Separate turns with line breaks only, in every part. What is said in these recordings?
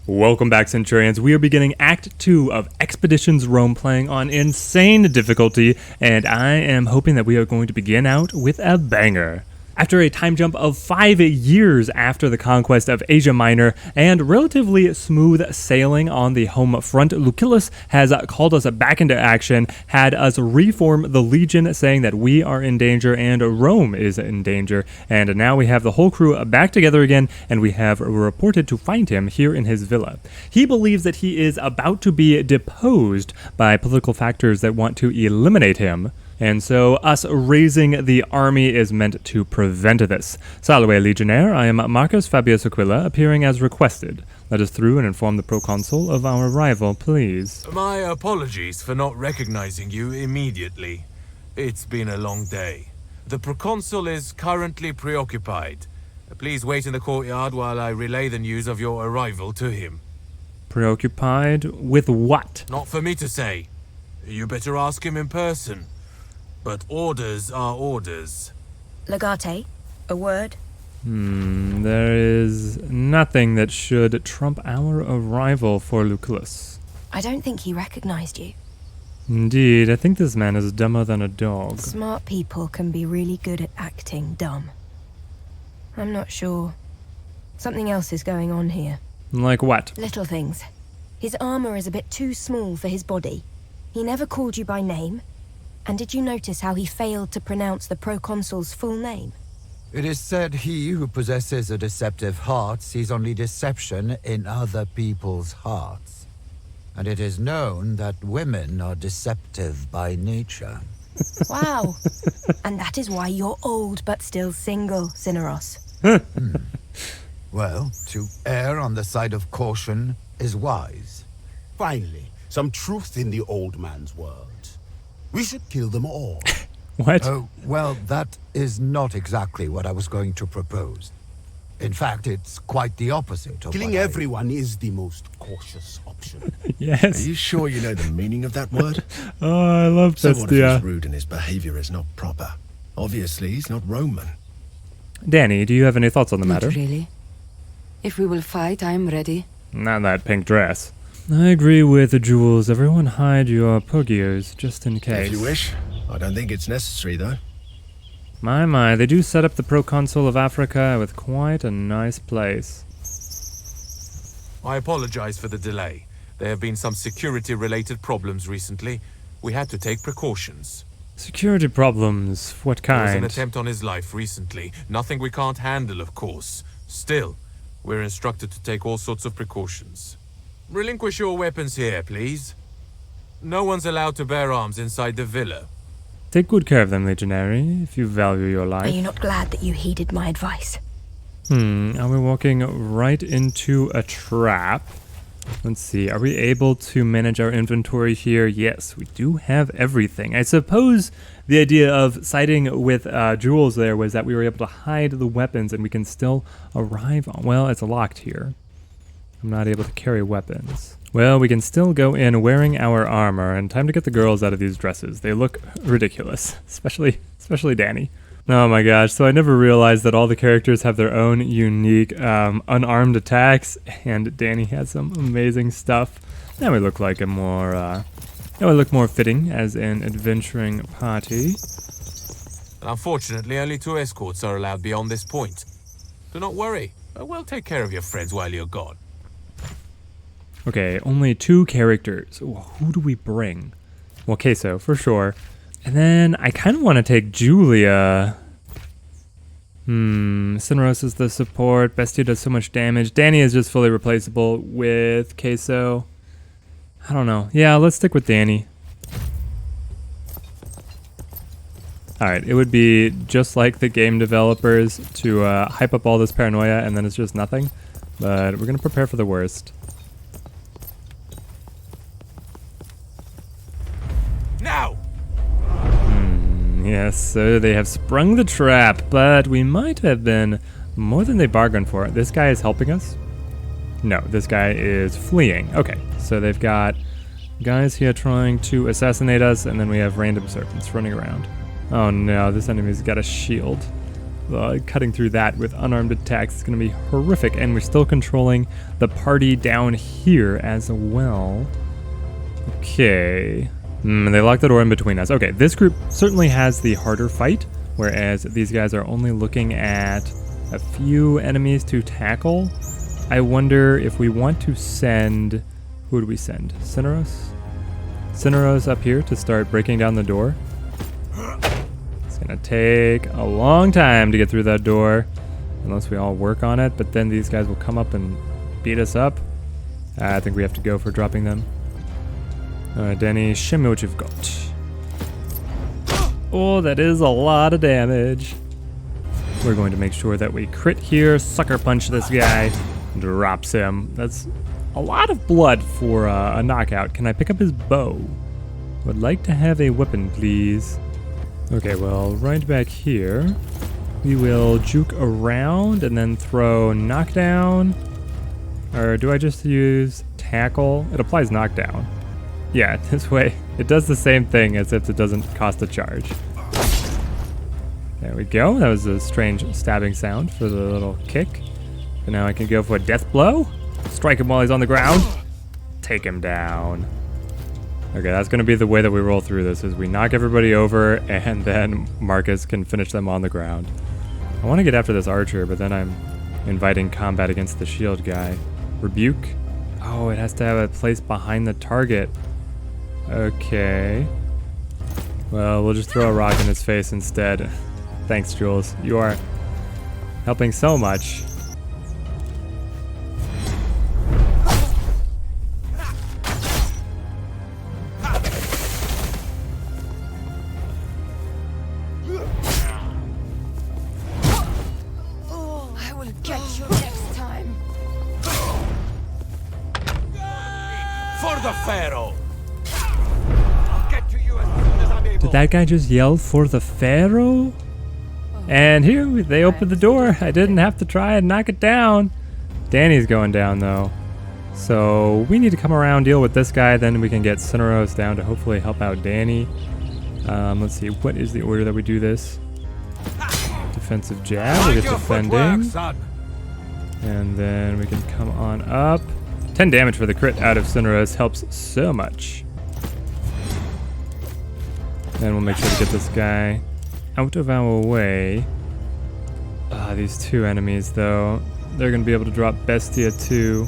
Welcome back, Centurions. We are beginning Act 2 of Expeditions Rome, playing on insane difficulty, and I am hoping that we are going to begin out with a banger. After a time jump of 5 years after the conquest of Asia Minor and relatively smooth sailing on the home front, Lucullus has called us back into action, had us reform the Legion, saying that we are in danger and Rome is in danger, and now we have the whole crew back together again, and we have reported to find him here in his villa. He believes that he is about to be deposed by political factors that want to eliminate him. And so us raising the army is meant to prevent this. Salve, Legionnaire. I am Marcus Fabius Aquila, appearing as requested. Let us through and inform the proconsul of our arrival, please.
My apologies for not recognizing you immediately. It's been a long day. The proconsul is currently preoccupied. Please wait in the courtyard while I relay the news of your arrival to him.
Preoccupied with what?
Not for me to say. You better ask him in person. But orders are orders.
Legate, a word?
There is nothing that should trump our arrival for Lucullus.
I don't think he recognized you.
Indeed, I think this man is dumber than a dog.
Smart people can be really good at acting dumb. I'm not sure. Something else is going on here.
Like what?
Little things. His armor is a bit too small for his body. He never called you by name. And did you notice how he failed to pronounce the proconsul's full name?
It is said he who possesses a deceptive heart sees only deception in other people's hearts. And it is known that women are deceptive by nature.
Wow. And that is why you're old but still single, Cineros.
Well, to err on the side of caution is wise.
Finally, some truth in the old man's words. We should kill them all.
What?
Oh, well, that is not exactly what I was going to propose. In fact, it's quite the opposite of
Killing
what
everyone is the most cautious option.
Yes.
Are you sure you know the meaning of that word?
Oh, I love this.
Someone who's rude and his behavior is not proper. Obviously, he's not Roman.
Danny, do you have any thoughts on the
Not
matter?
really. If we will fight, I am ready.
Not that pink dress. I agree with Jules. Everyone hide your pogiers, just in case.
If you wish. I don't think it's necessary, though.
My, they do set up the proconsul of Africa with quite a nice place.
I apologize for the delay. There have been some security-related problems recently. We had to take precautions.
Security problems? What
There was an
kind?
attempt on his life recently. Nothing we can't handle, of course. Still, we're instructed to take all sorts of precautions. Relinquish your weapons here, please. No one's allowed to bear arms inside the villa.
Take good care of them, Legionary, if you value your
Are
life.
you not glad that you heeded my advice?
Are we walking right into a trap? Let's see, are we able to manage our inventory here? Yes, we do have everything. I suppose the idea of siding with Jules there was that we were able to hide the weapons and we can still arrive on... Well, it's locked here. I'm not able to carry weapons. Well, we can still go in wearing our armor, and time to get the girls out of these dresses. They look ridiculous, especially Danny. Oh my gosh, so I never realized that all the characters have their own unique unarmed attacks, and Danny has some amazing stuff. Now we look like a more, now we look more fitting as an adventuring party.
Unfortunately, only 2 escorts are allowed beyond this point. Do not worry. We'll take care of your friends while you're gone.
Okay, only 2 characters. Ooh, who do we bring? Well, Queso, for sure. And then I kind of want to take Julia. Cineros is the support. Bestia does so much damage. Danny is just fully replaceable with Queso. I don't know. Yeah, let's stick with Danny. Alright, it would be just like the game developers to hype up all this paranoia and then it's just nothing. But we're going to prepare for the worst.
Now!
Yes, so they have sprung the trap, but we might have been more than they bargained for. This guy is helping us? No, this guy is fleeing. Okay, so they've got guys here trying to assassinate us, and then we have random servants running around. Oh no, this enemy's got a shield. cutting through that with unarmed attacks is going to be horrific. And we're still controlling the party down here as well. Okay. They locked the door in between us. Okay, this group certainly has the harder fight, whereas these guys are only looking at a few enemies to tackle. I wonder if we want to send... Who do we send? Cineros? Cineros up here to start breaking down the door. It's gonna take a long time to get through that door, unless we all work on it, but then these guys will come up and beat us up. I think we have to go for dropping them. Alright, Danny, show me what you've got. Oh, that is a lot of damage. We're going to make sure that we crit here, sucker punch this guy, drops him. That's a lot of blood for a knockout. Can I pick up his bow? Would like to have a weapon, please. Okay, well, right back here, we will juke around and then throw knockdown. Or do I just use tackle? It applies knockdown. Yeah, this way, it does the same thing as if it doesn't cost a charge. There we go. That was a strange stabbing sound for the little kick. But now I can go for a death blow. Strike him while he's on the ground. Take him down. Okay, that's going to be the way that we roll through this, is we knock everybody over and then Marcus can finish them on the ground. I want to get after this archer, but then I'm inviting combat against the shield guy. Rebuke. Oh, it has to have a place behind the target. Okay. Well, we'll just throw a rock in his face instead. Thanks, Jules. You are helping so much.
I will get you next time.
For the Pharaoh! I'll get to you as soon as I'm able.
Did that guy just yell for the Pharaoh? And here they opened the door. I didn't have to try and knock it down. Danny's going down though. So we need to come around, deal with this guy, then we can get Cineros down to hopefully help out Danny. Let's see, what is the order that we do this? Defensive jab, we get defending. And then we can come on up. 10 damage for the crit out of Cineros helps so much. And we'll make sure to get this guy out of our way. These two enemies though, they're gonna be able to drop Bestia too.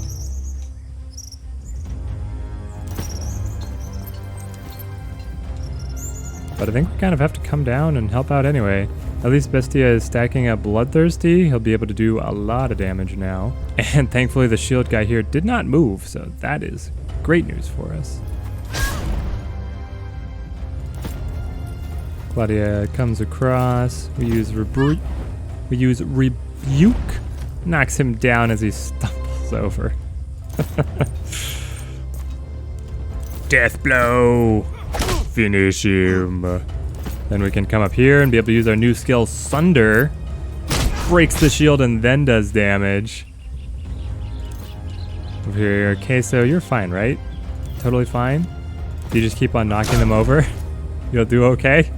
But I think we kind of have to come down and help out anyway. At least Bestia is stacking up Bloodthirsty. He'll be able to do a lot of damage now. And thankfully the shield guy here did not move, so that is great news for us. Claudia comes across. We use Rebuke. Knocks him down as he stumbles over. Death blow. Finish him. Then we can come up here and be able to use our new skill, Sunder. Breaks the shield and then does damage. Over here, Queso, you're fine, right? Totally fine? You just keep on knocking them over? You'll do okay?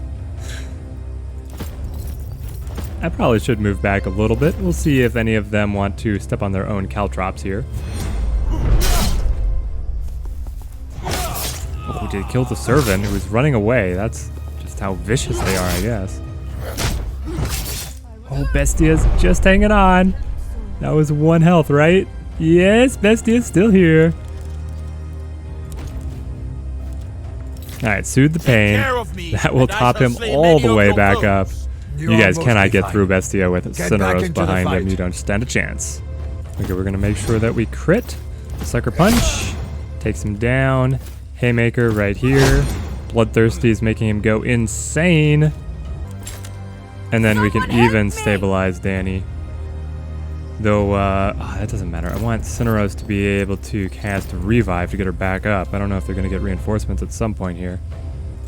I probably should move back a little bit. We'll see if any of them want to step on their own caltrops here. Oh, did kill the servant who was running away. That's just how vicious they are, I guess. Oh, Bestia's just hanging on. That was 1 health, right? Yes, Bestia's still here. Alright, soothe the pain. That will top him all the way back up. You guys cannot get through Bestia with Cineros behind him. You don't stand a chance. Okay, we're going to make sure that we crit. Sucker Punch. Takes him down. Haymaker right here. Bloodthirsty is making him go insane. And then we can even stabilize Danny. Though, that doesn't matter. I want Cineros to be able to cast Revive to get her back up. I don't know if they're going to get reinforcements at some point here.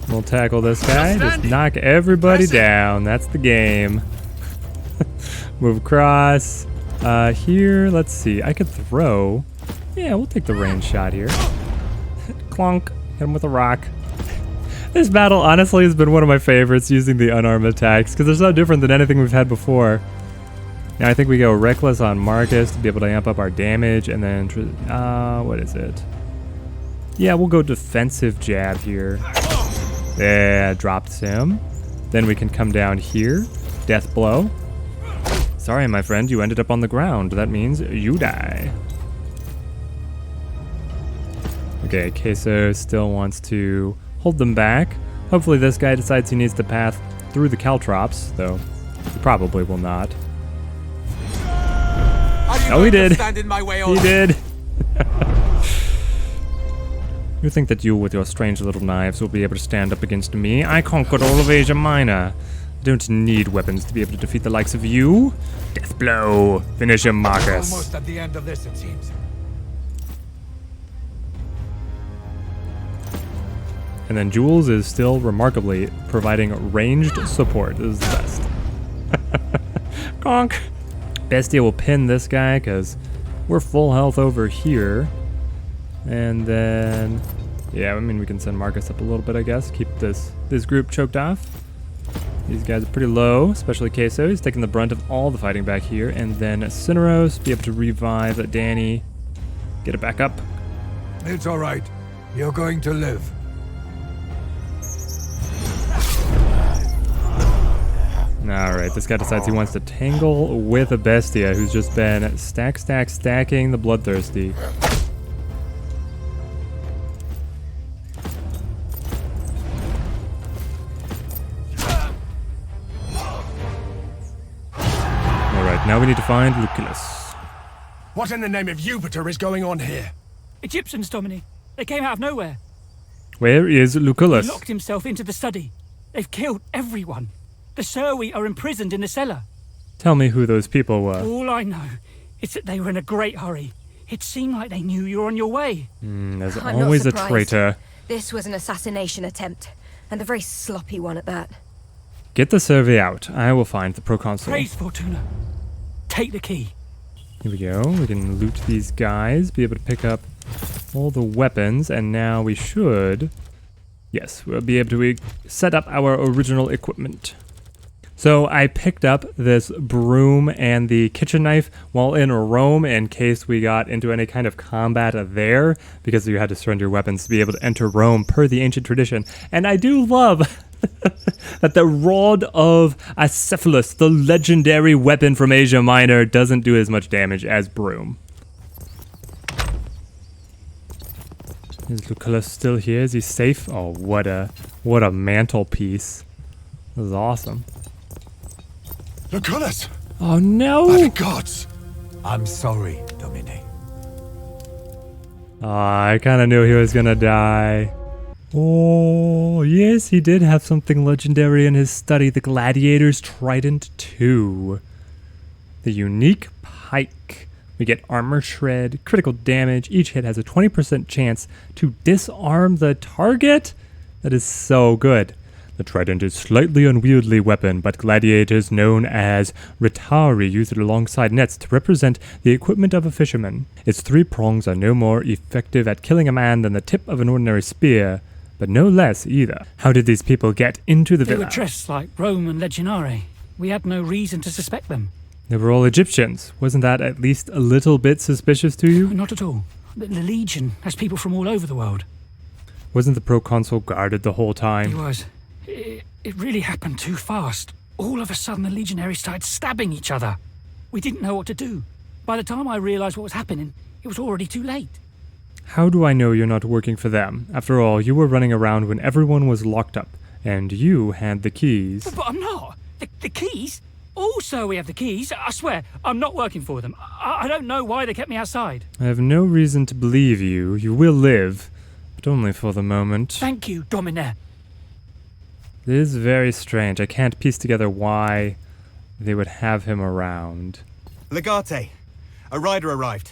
We'll tackle this guy. Just knock everybody down. That's the game. Move across. Here, let's see. I could throw. Yeah, we'll take the range shot here. Clunk. Hit him with a rock. This battle honestly has been one of my favorites, using the unarmed attacks, because they're so different than anything we've had before. Now I think we go Reckless on Marcus to be able to amp up our damage, and then, what is it? Yeah, we'll go Defensive Jab here. Yeah, dropped him. Then we can come down here, Death Blow. Sorry, my friend, you ended up on the ground. That means you die. Okay, Queso still wants to hold them back. Hopefully this guy decides he needs to pass through the Caltrops, though he probably will not. Oh, he did. He did. You think that you, with your strange little knives, will be able to stand up against me? I conquered all of Asia Minor. I don't need weapons to be able to defeat the likes of you. Death Blow. Finish him, Marcus.
Almost at the end of this, it seems.
And then Jules is still remarkably providing ranged support. This is the best. Conk. Bestia will pin this guy because we're full health over here. And then, yeah, I mean, we can send Marcus up a little bit, I guess. Keep this group choked off. These guys are pretty low, especially Queso. He's taking the brunt of all the fighting back here. And then Cineros, be able to revive Danny. Get it back up.
It's all right. You're going to live.
Alright, this guy decides he wants to tangle with a Bestia who's just been stacking the Bloodthirsty. Alright, now we need to find Lucullus.
What in the name of Jupiter is going on here?
Egyptians, Domini. They came out of nowhere.
Where is Lucullus?
He locked himself into the study. They've killed everyone. The Serwi are imprisoned in the cellar.
Tell me who those people were.
All I know is that they were in a great hurry. It seemed like they knew you were on your way.
There's
I'm
always
not
a
surprised.
traitor.
This was an assassination attempt, and a very sloppy one at that.
Get the survey out. I will find the proconsul.
Praise Fortuna. Take the key.
Here we go. We can loot these guys, be able to pick up all the weapons, and now we should... Yes, we'll be able to set up our original equipment. So I picked up this broom and the kitchen knife while in Rome in case we got into any kind of combat there, because you had to surrender your weapons to be able to enter Rome per the ancient tradition. And I do love that the Rod of Acephalus, the legendary weapon from Asia Minor, doesn't do as much damage as broom. Is Lucullus still here? Is he safe? Oh, what a mantelpiece. This is awesome.
Lucullus!
Oh no!
By the gods!
I'm sorry, Domine.
I kind of knew he was gonna die. Oh, yes, he did have something legendary in his study, the Gladiator's Trident 2. The unique pike. We get armor shred, critical damage. Each hit has a 20% chance to disarm the target. That is so good. The trident is a slightly unwieldy weapon, but gladiators known as Ritari use it alongside nets to represent the equipment of a fisherman. Its 3 prongs are no more effective at killing a man than the tip of an ordinary spear, but no less either. How did these people get into the
They
villa?
were dressed like Roman legionnaires. We had no reason to suspect them.
They were all Egyptians. Wasn't that at least a little bit suspicious to you?
Not at all. The Legion has people from all over the world.
Wasn't the proconsul guarded the whole
He
time?
was. It really happened too fast. All of a sudden, the legionaries started stabbing each other. We didn't know what to do. By the time I realized what was happening, it was already too late.
How do I know you're not working for them? After all, you were running around when everyone was locked up, and you had the keys.
But I'm not. The keys? Also, we have the keys. I swear, I'm not working for them. I don't know why they kept me outside.
I have no reason to believe you. You will live, but only for the moment.
Thank you, Domine.
It is very strange. I can't piece together why they would have him around.
Legate, a rider arrived.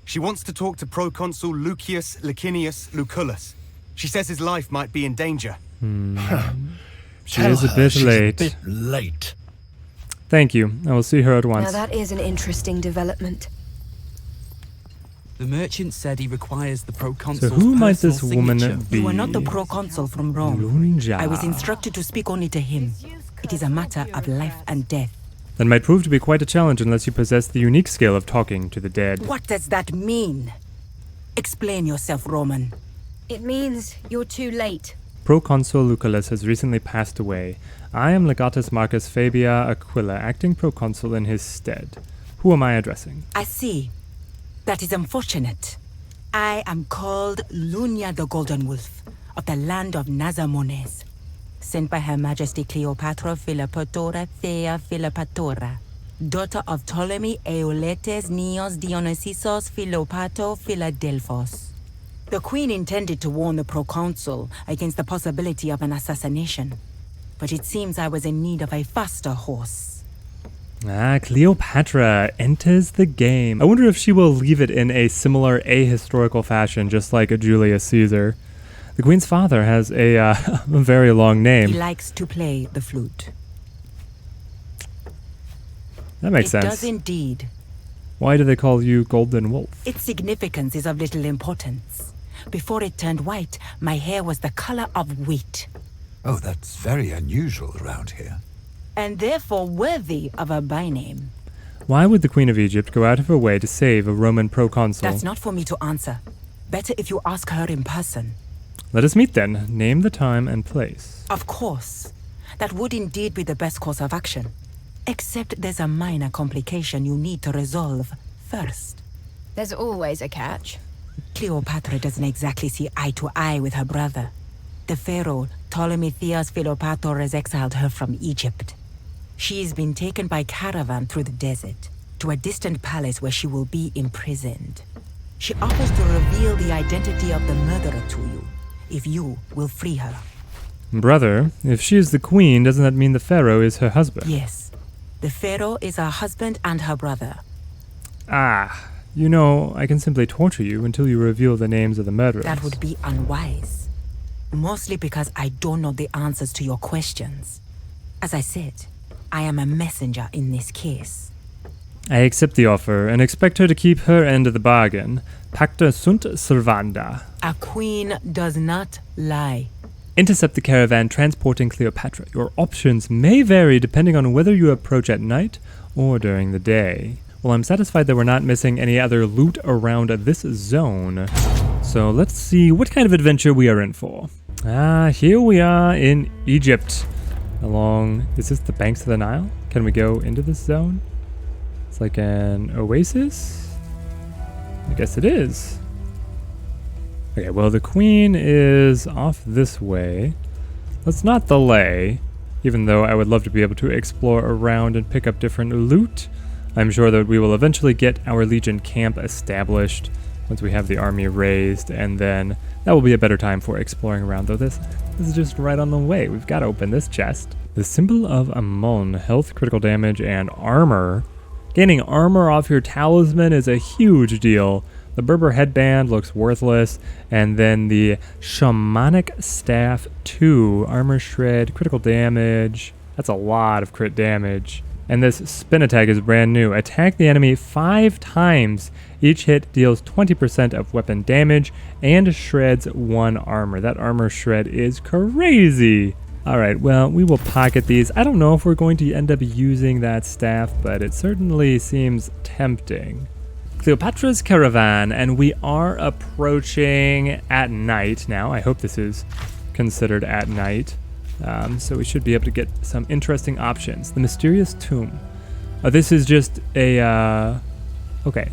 She wants to talk to Proconsul Lucius Licinius Lucullus. She says his life might be in danger.
She is a bit
she's
late.
A bit late.
Thank you. I will see her at
Now
once.
that is an interesting development.
The merchant said he requires the
So
proconsul's
who might
personal
this woman
signature.
be?
You are not the proconsul from Rome.
Lunja.
I was instructed to speak only to him. It is a matter of life and death.
That might prove to be quite a challenge unless you possess the unique skill of talking to the dead.
What does that mean? Explain yourself, Roman.
It means you're too late.
Proconsul Lucullus has recently passed away. I am Legatus Marcus Fabia Aquila, acting proconsul in his stead. Who am I addressing?
I see. That is unfortunate. I am called Lunja the Golden Wolf, of the land of Nazamones, sent by Her Majesty Cleopatra Philopatora Thea Philopatora, daughter of Ptolemy Euletes Neos Dionysios Philopato Philadelphos. The Queen intended to warn the proconsul against the possibility of an assassination, but it seems I was in need of a faster horse.
Ah, Cleopatra enters the game. I wonder if she will leave it in a similar ahistorical fashion, just like Julius Caesar. The Queen's father has a very long name.
He likes to play the flute.
That makes sense.
It does indeed.
Why do they call you Golden Wolf?
Its significance is of little importance. Before it turned white, my hair was the color of wheat,
Oh, that's very unusual around here.
and therefore worthy of a byname.
Why would the Queen of Egypt go out of her way to save a Roman proconsul?
That's not for me to answer. Better if you ask her in person.
Let us meet then. Name the time and place.
Of course. That would indeed be the best course of action. Except there's a minor complication you need to resolve first.
There's always a catch.
Cleopatra doesn't exactly see eye to eye with her brother. The Pharaoh, Ptolemy Theos Philopator, has exiled her from Egypt. She's been taken by Caravan through the desert, to a distant palace where she will be imprisoned. She offers to reveal the identity of the murderer to you, if you will free her.
Brother, if she is the queen, doesn't that mean the Pharaoh is her husband?
Yes. The Pharaoh is her husband and her brother.
Ah, you know, I can simply torture you until you reveal the names of the murderers.
That would be unwise. Mostly because I don't know the answers to your questions. As I said, I am a messenger in this case.
I accept the offer and expect her to keep her end of the bargain. Pacta sunt servanda.
A queen does not lie.
Intercept the caravan transporting Cleopatra. Your options may vary depending on whether you approach at night or during the day. Well, I'm satisfied that we're not missing any other loot around this zone. So let's see what kind of adventure we are in for. Ah, here we are in Egypt. Is this the banks of the Nile? Can we go into this zone? It's like an oasis? I guess it is. Okay, well, the queen is off this way. Let's not delay, even though I would love to be able to explore around and pick up different loot. I'm sure that we will eventually get our Legion camp established once we have the army raised, and then that will be a better time for exploring around, though this is just right on the way. We've got to open this chest. The symbol of Ammon, health, critical damage, and armor. Gaining armor off your talisman is a huge deal. The Berber headband looks worthless, and then the shamanic staff 2, armor shred, critical damage. That's a lot of crit damage. And this spin attack is brand new. Attack the enemy 5 times. Each hit deals 20% of weapon damage and shreds 1 armor. That armor shred is crazy. Alright, well, we will pocket these. I don't know if we're going to end up using that staff, but it certainly seems tempting. Cleopatra's Caravan, and we are approaching at night now. I hope this is considered at night. So we should be able to get some interesting options. The Mysterious Tomb. This is just a, okay.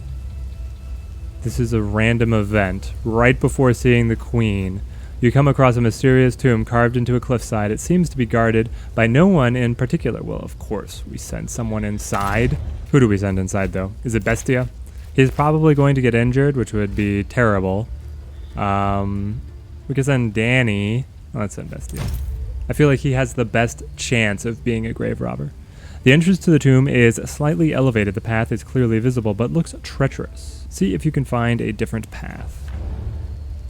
This is a random event. Right before seeing the Queen, you come across a mysterious tomb carved into a cliffside. It seems to be guarded by no one in particular. Well, of course, we send someone inside. Who do we send inside, though? Is it Bestia? He's probably going to get injured, which would be terrible. We can send Danny. Oh, let's send Bestia. I feel like he has the best chance of being a grave robber. The entrance to the tomb is slightly elevated. The path is clearly visible, but looks treacherous. See if you can find a different path.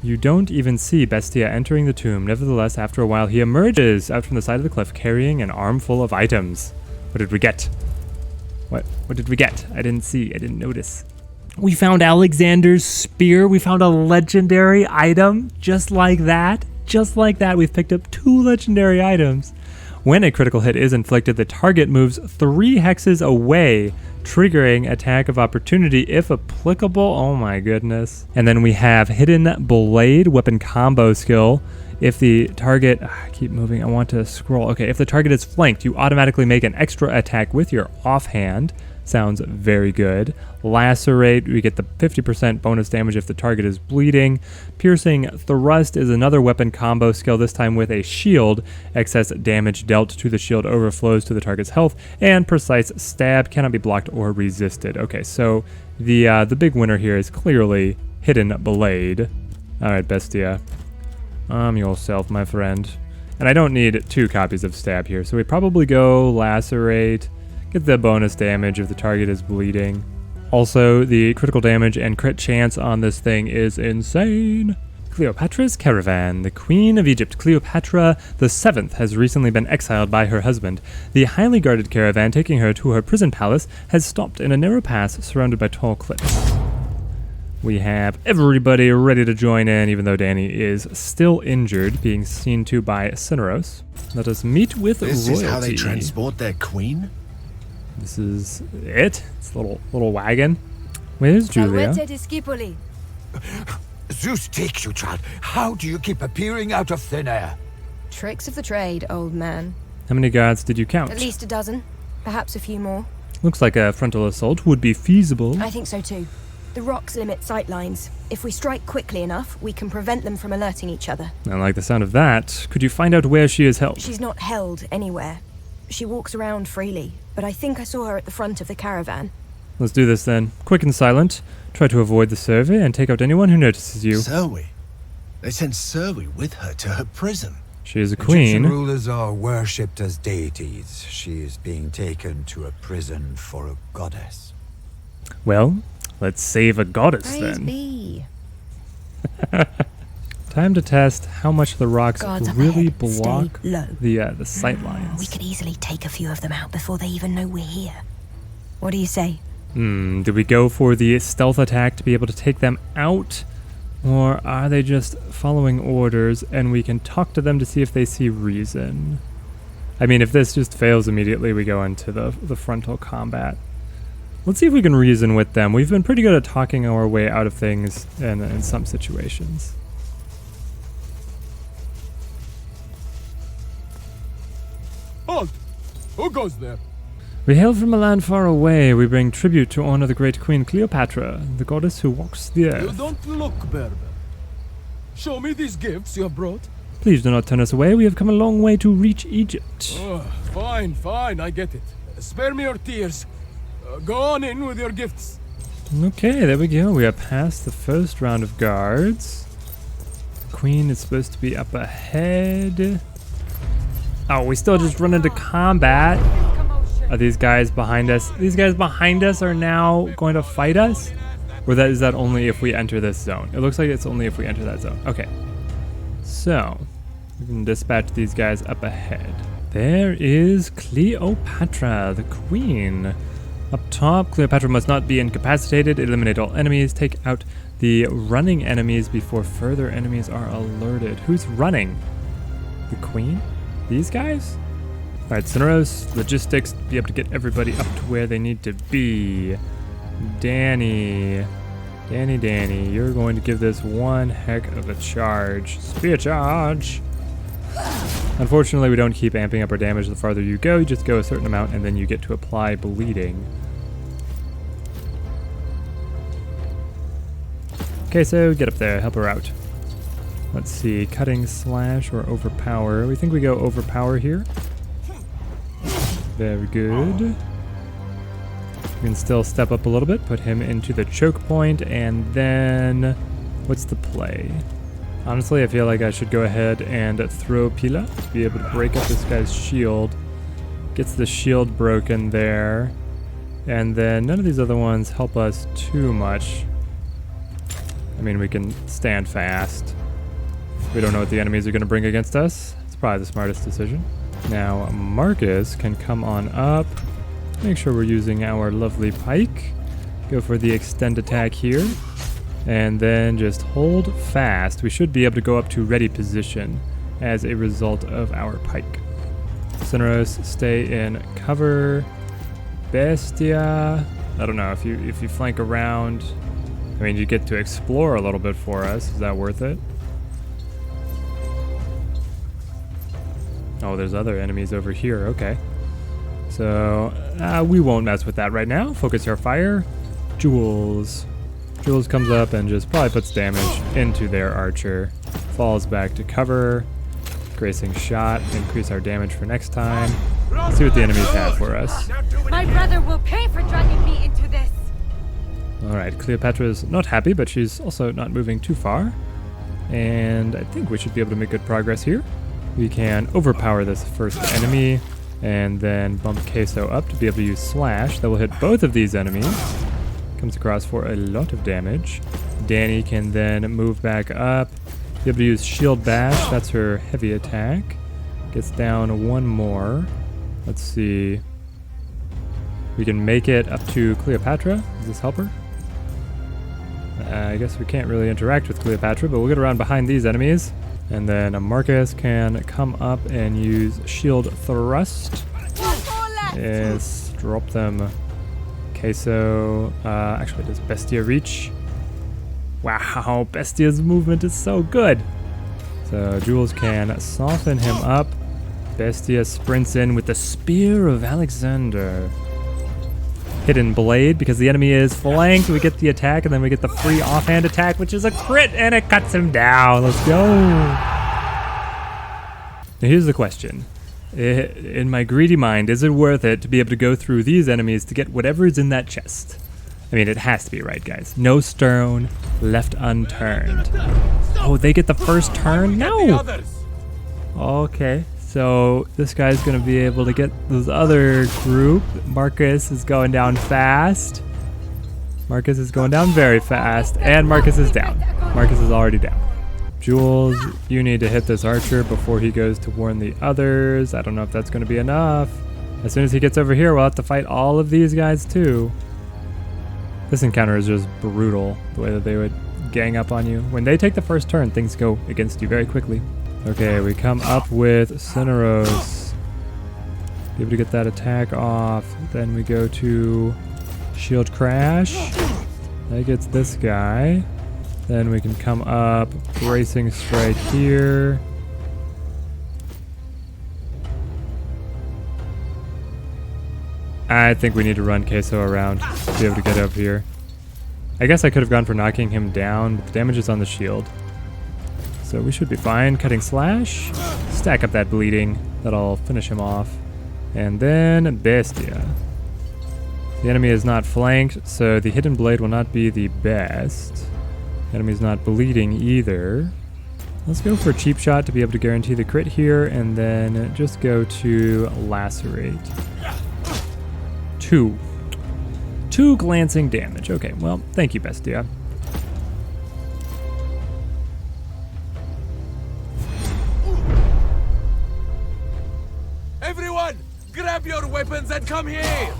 You don't even see Bestia entering the tomb. Nevertheless, after a while, he emerges out from the side of the cliff carrying an armful of items. What did we get? What did we get? I didn't see. I didn't notice. We found Alexander's spear. We found a legendary item just like that. Just like that, we've picked up 2 legendary items. When a critical hit is inflicted, the target moves 3 hexes away, triggering attack of opportunity if applicable. Oh my goodness. And then we have Hidden Blade, weapon combo skill. If the target, I keep moving, I want to scroll. Okay, if the target is flanked, you automatically make an extra attack with your offhand. Sounds very good. Lacerate, we get the 50% bonus damage if the target is bleeding. Piercing Thrust is another weapon combo skill, this time with a shield. Excess damage dealt to the shield overflows to the target's health. And Precise Stab cannot be blocked or resisted. Okay, so the big winner here is clearly Hidden Blade. Alright, Bestia. Arm yourself, my friend. And I don't need 2 copies of Stab here, so we probably go Lacerate. Get the bonus damage if the target is bleeding. Also, the critical damage and crit chance on this thing is insane. Cleopatra's Caravan. The Queen of Egypt, Cleopatra the 7th, has recently been exiled by her husband. The highly guarded caravan taking her to her prison palace has stopped in a narrow pass surrounded by tall cliffs. We have everybody ready to join in, even though Danny is still injured, being seen to by Cineros. Let us meet with royalty.
This is how they transport their queen?
This is it. It's a little wagon. Where's Julia?
Zeus takes you, child. How do you keep appearing out of thin air?
Tricks of the trade, old man.
How many guards did you count?
At least a dozen. Perhaps a few more.
Looks like a frontal assault would be feasible.
I think so too. The rocks limit sight lines. If we strike quickly enough, we can prevent them from alerting each other.
I like the sound of that. Could you find out where she is held?
She's not held anywhere. She walks around freely, but I think I saw her at the front of the caravan.
Let's do this then. Quick and silent. Try to avoid the survey and take out anyone who notices you.
Survey? They sent Survey with her to her prison.
She is a queen.
Egyptian rulers are worshipped as deities. She is being taken to a prison for a goddess.
Well, let's save a goddess
Praise
then.
be.
Time to test how much the rocks
Guards
really
up ahead.
block
Stay low.
the sight lines.
We could easily take a few of them out before they even know we're here. What do you say?
Do we go for the stealth attack to be able to take them out? Or are they just following orders and we can talk to them to see if they see reason? I mean, if this just fails immediately, we go into the frontal combat. Let's see if we can reason with them. We've been pretty good at talking our way out of things in some situations.
Halt! Who goes there?
We hail from a land far away. We bring tribute to honor the great Queen Cleopatra, the goddess who walks the earth.
You don't look Berber. Show me these gifts you have brought.
Please do not turn us away. We have come a long way to reach Egypt.
Fine, I get it. Spare me your tears. Go on in with your gifts.
Okay, there we go. We are past the first round of guards. The Queen is supposed to be up ahead. Oh, we still just run into combat. Are these guys behind us? These guys behind us are now going to fight us? Or is that only if we enter this zone? It looks like it's only if we enter that zone. Okay. So, we can dispatch these guys up ahead. There is Cleopatra, the queen. Up top, Cleopatra must not be incapacitated. Eliminate all enemies. Take out the running enemies before further enemies are alerted. Who's running? The queen? These guys? Alright, Cineros, logistics, be able to get everybody up to where they need to be. Danny, you're going to give this one heck of a charge. Spear charge! Unfortunately, we don't keep amping up our damage the farther you go. You just go a certain amount and then you get to apply bleeding. Okay, so get up there, help her out. Let's see, cutting, slash, or overpower. We think we go overpower here. Very good. We can still step up a little bit, put him into the choke point, and then what's the play? Honestly, I feel like I should go ahead and throw Pila to be able to break up this guy's shield. Gets the shield broken there. And then none of these other ones help us too much. I mean, we can stand fast. We don't know what the enemies are going to bring against us. It's probably the smartest decision. Now, Marcus can come on up. Make sure we're using our lovely pike. Go for the extend attack here. And then just hold fast. We should be able to go up to ready position as a result of our pike. Cineros, stay in cover. Bestia. I don't know, if you flank around, I mean, you get to explore a little bit for us. Is that worth it? Oh, there's other enemies over here. Okay. So, we won't mess with that right now. Focus our fire. Jules. Jules comes up and just probably puts damage into their archer. Falls back to cover. Gracing shot. Increase our damage for next time. See what the enemies have for us.
My brother will pay for dragging me into this.
Alright, Cleopatra's not happy, but she's also not moving too far. And I think we should be able to make good progress here. We can overpower this first enemy and then bump Queso up to be able to use Slash. That will hit both of these enemies. Comes across for a lot of damage. Dani can then move back up. Be able to use Shield Bash. That's her heavy attack. Gets down one more. Let's see. We can make it up to Cleopatra. Does this help her? I guess we can't really interact with Cleopatra, but we'll get around behind these enemies. And then Marcus can come up and use Shield Thrust. Yes, drop them. Queso. Actually, does Bestia reach? Wow, Bestia's movement is so good. So Jules can soften him up. Bestia sprints in with the Spear of Alexander. Hidden Blade, because the enemy is flanked. We get the attack, and then we get the free offhand attack, which is a crit, and it cuts him down. Let's go. Now here's the question. In my greedy mind, is it worth it to be able to go through these enemies to get whatever is in that chest? I mean, it has to be, right, guys? No stone left unturned. Oh, they get the first turn? No! Okay, so this guy's going to be able to get this other group. Marcus is going down fast. Marcus is going down very fast. And Marcus is down. Marcus is already down. Jules, you need to hit this archer before he goes to warn the others. I don't know if that's going to be enough. As soon as he gets over here, we'll have to fight all of these guys too. This encounter is just brutal, the way that they would gang up on you. When they take the first turn, things go against you very quickly. Okay, we come up with Cineros. Be able to get that attack off. Then we go to Shield Crash. That gets this guy. Then we can come up, Bracing Strike here. I think we need to run Queso around to be able to get over here. I guess I could have gone for knocking him down, but the damage is on the shield. So we should be fine. Cutting Slash. Stack up that bleeding. That'll finish him off. And then Bestia. The enemy is not flanked, so the Hidden Blade will not be the best. Enemy's not bleeding either. Let's go for a cheap shot to be able to guarantee the crit here, and then just go to Lacerate. Two glancing damage. Okay, well, thank you, Bestia.
Everyone, grab your weapons and come here!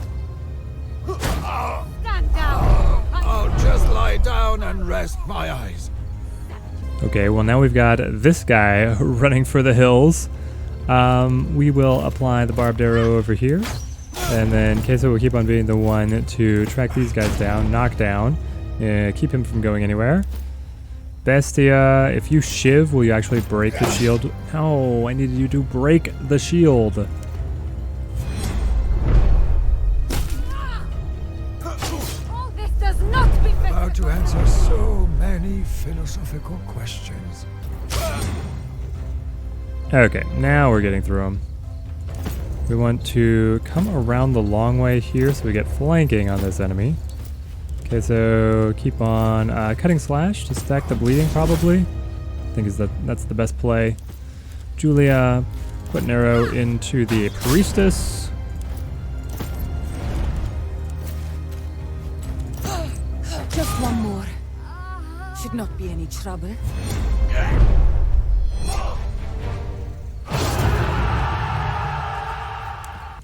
Stand down!
I'll just lie down and rest my eyes.
Okay, well now we've got this guy running for the hills. We will apply the barbed arrow over here. And then Queso will keep on being the one to track these guys down, knock down, keep him from going anywhere. Bestia, if you shiv, will you actually break the shield? No, I needed you to break the shield.
All this does not befit.
How to answer so many philosophical questions.
Okay, now we're getting through them. We want to come around the long way here so we get flanking on this enemy. Okay, so keep on cutting Slash to stack the bleeding probably. I think that's the best play. Julia, put an arrow into the Priestess.
Just one more. Should not be any trouble.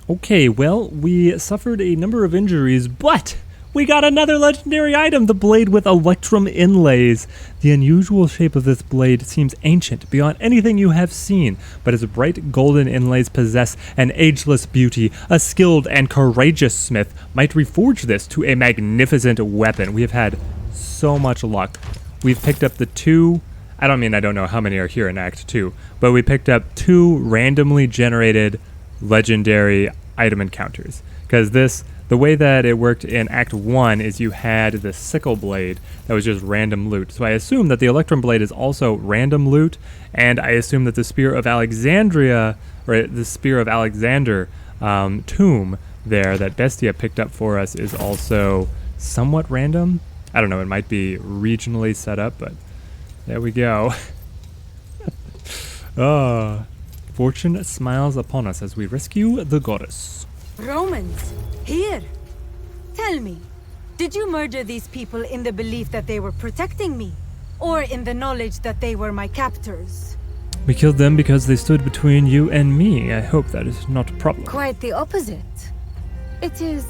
Okay, well, we suffered a number of injuries, but We got another legendary item, the blade with Electrum inlays. The unusual shape of this blade seems ancient beyond anything you have seen, but its bright golden inlays possess an ageless beauty. A skilled and courageous smith might reforge this to a magnificent weapon. We have had so much luck. We've picked up the two, I don't know how many are here in Act 2, but we picked up 2 randomly generated legendary item encounters. Because the way that it worked in Act 1 is you had the sickle blade that was just random loot. So I assume that the Electrum Blade is also random loot, and I assume that the Spear of Alexandria, or the Spear of Alexander tomb there that Bestia picked up for us is also somewhat random. I don't know, it might be regionally set up, but there we go. Fortune smiles upon us as we rescue the goddess.
Romans, here. Tell me, did you murder these people in the belief that they were protecting me? Or in the knowledge that they were my captors?
We killed them because they stood between you and me. I hope that is not a problem.
Quite the opposite. It is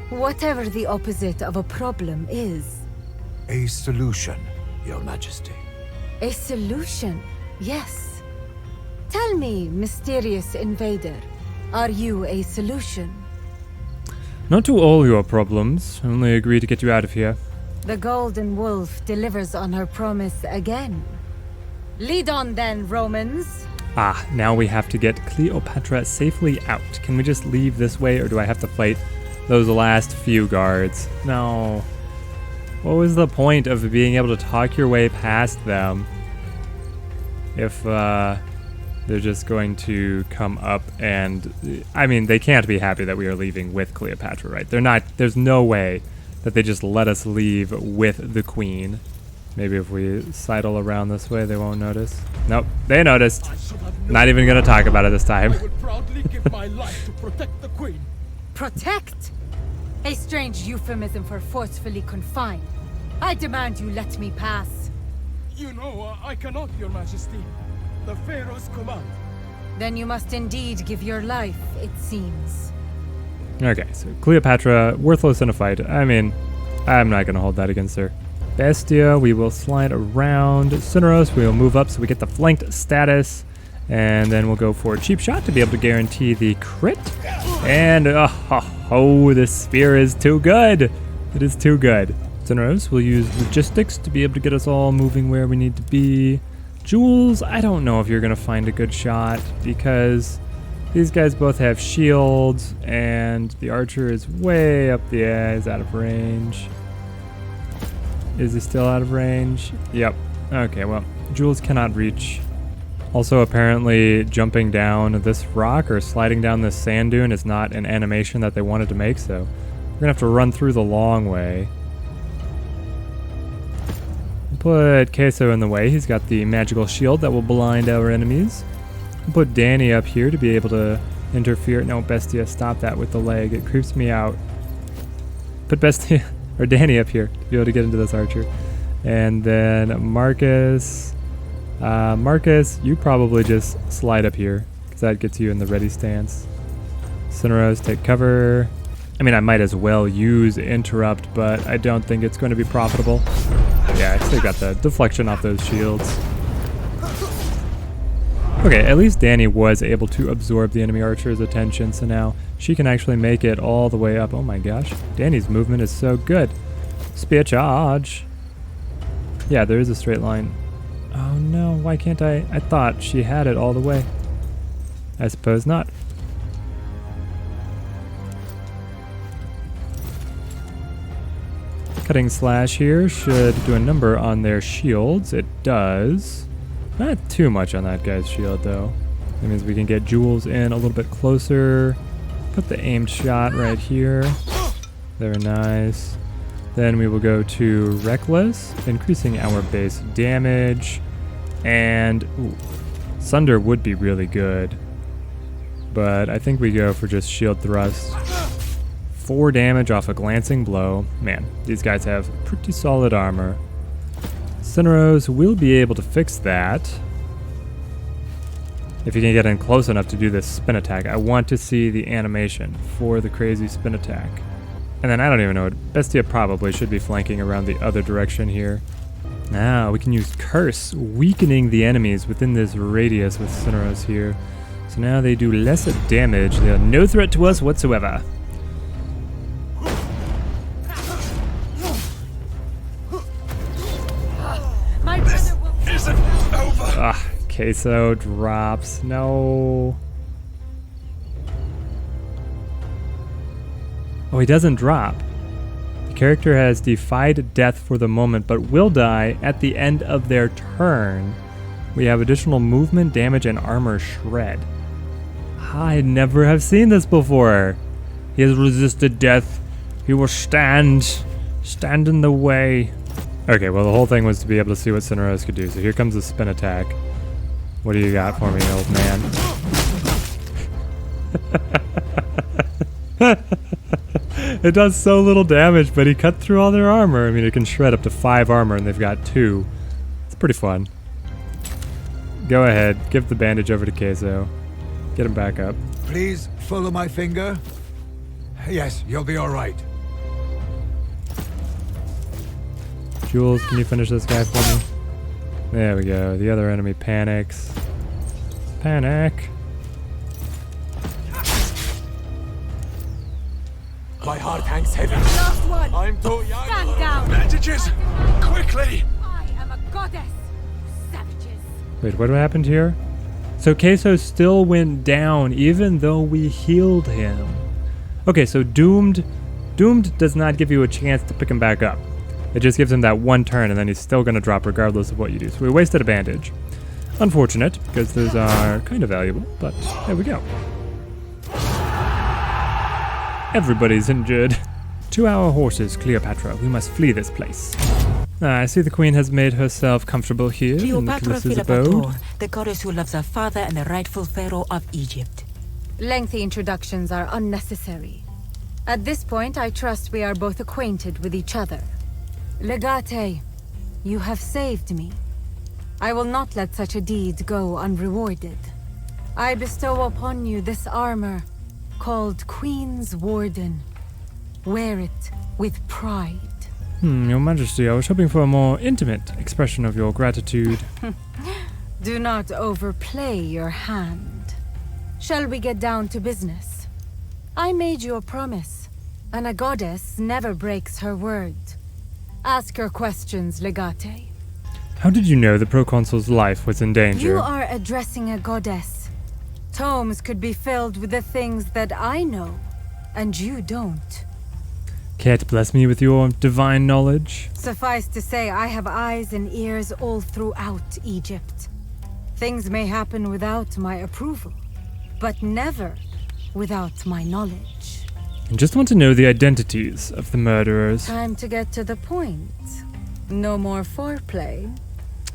whatever the opposite of a problem is.
A solution, Your Majesty.
A solution, yes. Tell me, mysterious invader, are you a solution?
Not to all your problems. Only agree to get you out of here.
The Golden Wolf delivers on her promise again. Lead on then, Romans.
Now we have to get Cleopatra safely out. Can we just leave this way, or do I have to fight those last few guards? No. What was the point of being able to talk your way past them if they're just going to come up and... I mean, they can't be happy that we are leaving with Cleopatra, right? They're not... There's no way that they just let us leave with the queen. Maybe if we sidle around this way, they won't notice. Nope, they noticed. Not even going to talk about it this time.
I would proudly give my life to protect the queen.
Protect? A strange euphemism for forcefully confine. I demand you let me pass.
You know, I cannot, Your Majesty. The Pharaoh's command.
Then you must indeed give your life, it seems.
Okay, so Cleopatra, worthless in a fight. I mean, I'm not going to hold that against her. Bestia, we will slide around. Cineros, we will move up so we get the flanked status. And then we'll go for a cheap shot to be able to guarantee the crit. And, this spear is too good. It is too good. Cineros, we'll use logistics to be able to get us all moving where we need to be. Jules, I don't know if you're going to find a good shot because these guys both have shields and the archer is way up the air. He's out of range. Is he still out of range? Yep. Okay, well, Jules cannot reach. Also, apparently, jumping down this rock or sliding down this sand dune is not an animation that they wanted to make, so we're going to have to run through the long way. Put Queso in the way. He's got the magical shield that will blind our enemies. We'll put Danny up here to be able to interfere. No, Bestia, stop that with the leg. It creeps me out. Put Bestia... or Danny up here to be able to get into this archer. And then Marcus. Marcus, you probably just slide up here because that gets you in the ready stance. Cineros, take cover. I mean, I might as well use interrupt, but I don't think it's going to be profitable. Yeah, I still got the deflection off those shields. Okay, at least Danny was able to absorb the enemy archer's attention, so now she can actually make it all the way up. Oh my gosh, Danny's movement is so good. Spear charge. Yeah, there is a straight line. Oh no, why can't I? I thought she had it all the way. I suppose not. Cutting slash here should do a number on their shields. It does. Not too much on that guy's shield, though. That means we can get Jules in a little bit closer. Put the aimed shot right here. Very nice. Then we will go to Reckless, increasing our base damage. And Sunder would be really good. But I think we go for just shield thrust. 4 damage off a glancing blow. Man, these guys have pretty solid armor. Cineros will be able to fix that if you can get in close enough to do this spin attack. I want to see the animation for the crazy spin attack. And then I don't even know. Bestia probably should be flanking around the other direction here. Now we can use Curse, weakening the enemies within this radius with Cineros here. So now they do less damage. They are no threat to us whatsoever.
This isn't over.
Ah, Queso drops. No. Oh, he doesn't drop. The character has defied death for the moment, but will die at the end of their turn. We have additional movement, damage, and armor shred. I never have seen this before. He has resisted death. He will stand in the way. Okay, well the whole thing was to be able to see what Cineros could do. So here comes the spin attack. What do you got for me, old man? It does so little damage, but he cut through all their armor. I mean, it can shred up to 5 armor, and they've got 2. It's pretty fun. Go ahead, give the bandage over to Queso. Get him back up.
Please follow my finger. Yes, you'll be all right.
Jules, can you finish this guy for me? There we go. The other enemy panics. Panic.
My heart hangs heavy.
Last one!
I'm too young.
Stand down!
Bandages! Quickly!
I am a goddess! Savages!
Wait, what happened here? So Queso still went down even though we healed him. Okay, so Doomed does not give you a chance to pick him back up. It just gives him that one turn and then he's still going to drop regardless of what you do. So we wasted a bandage. Unfortunate, because those are kind of valuable, but there we go. Everybody's injured. 2 our horses, Cleopatra. We must flee this place. I see the queen has made herself comfortable here in
Cleopatra
Lucullus's abode.
Pharaoh, the goddess who loves her father and the rightful pharaoh of Egypt.
Lengthy introductions are unnecessary. At this point, I trust we are both acquainted with each other. Legate, you have saved me. I will not let such a deed go unrewarded. I bestow upon you this armor, called Queens Warden. Wear it with pride.
Your Majesty, I was hoping for a more intimate expression of your gratitude.
Do not overplay your hand. Shall we get down to business? I made you a promise, and a goddess never breaks her word. Ask your questions, Legate.
How did you know the proconsul's life was in danger?
You are addressing a goddess. Tomes could be filled with the things that I know, and you don't.
Care to bless me with your divine knowledge?
Suffice to say, I have eyes and ears all throughout Egypt. Things may happen without my approval, but never without my knowledge.
I just want to know the identities of the murderers.
Time to get to the point. No more foreplay.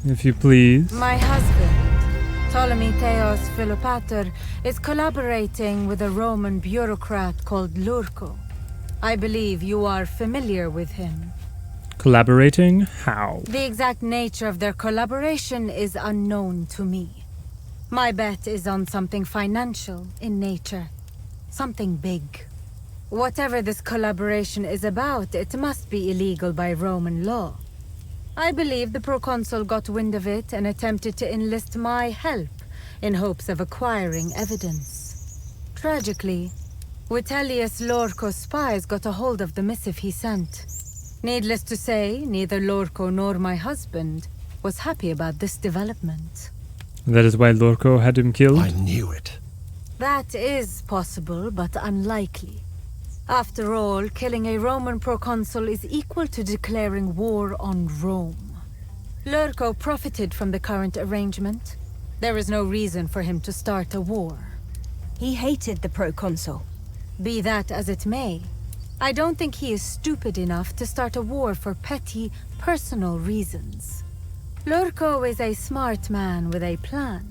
If you please.
My husband, Ptolemy Theos Philopator, is collaborating with a Roman bureaucrat called Lurco. I believe you are familiar with him.
Collaborating? How?
The exact nature of their collaboration is unknown to me. My bet is on something financial in nature. Something big. Whatever this collaboration is about, it must be illegal by Roman law. I believe the proconsul got wind of it and attempted to enlist my help in hopes of acquiring evidence. Tragically, Vitellius Lorco's spies got a hold of the missive he sent. Needless to say, neither Lorco nor my husband was happy about this development.
That is why Lorco had him killed?
I knew it.
That is possible, but unlikely. After all, killing a Roman proconsul is equal to declaring war on Rome. Lurco profited from the current arrangement. There is no reason for him to start a war.
He hated the proconsul.
Be that as it may, I don't think he is stupid enough to start a war for petty, personal reasons. Lurco is a smart man with a plan.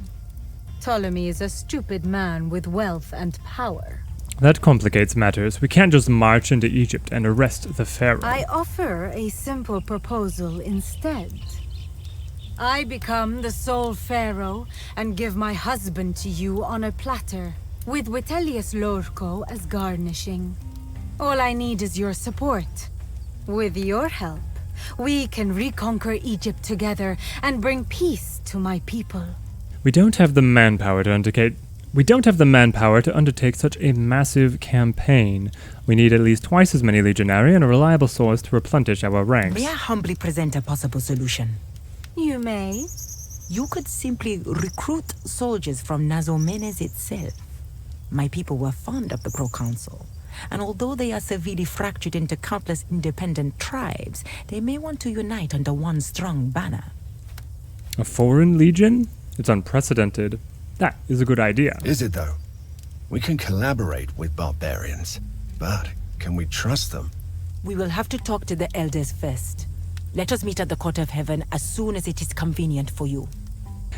Ptolemy is a stupid man with wealth and power.
That complicates matters. We can't just march into Egypt and arrest the pharaoh.
I offer a simple proposal instead. I become the sole pharaoh and give my husband to you on a platter, with Vitellius Lorco as garnishing. All I need is your support. With your help, we can reconquer Egypt together and bring peace to my people.
We don't have the manpower to undertake such a massive campaign. We need at least twice as many legionary and a reliable source to replenish our ranks.
May I humbly present a possible solution?
You may.
You could simply recruit soldiers from Nazomenes itself. My people were fond of the proconsul, and although they are severely fractured into countless independent tribes, they may want to unite under one strong banner.
A foreign legion? It's unprecedented. That is a good idea.
Is it, though? We can collaborate with barbarians, but can we trust them?
We will have to talk to the elders first. Let us meet at the Court of Heaven as soon as it is convenient for you.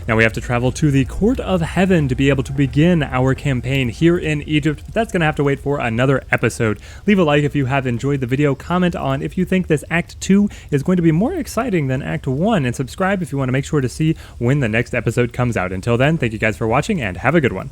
Now we have to travel to the Court of Heaven to be able to begin our campaign here in Egypt, but that's going to have to wait for another episode. Leave a like if you have enjoyed the video, comment on if you think this Act 2 is going to be more exciting than Act 1, and subscribe if you want to make sure to see when the next episode comes out. Until then, thank you guys for watching, and have a good one.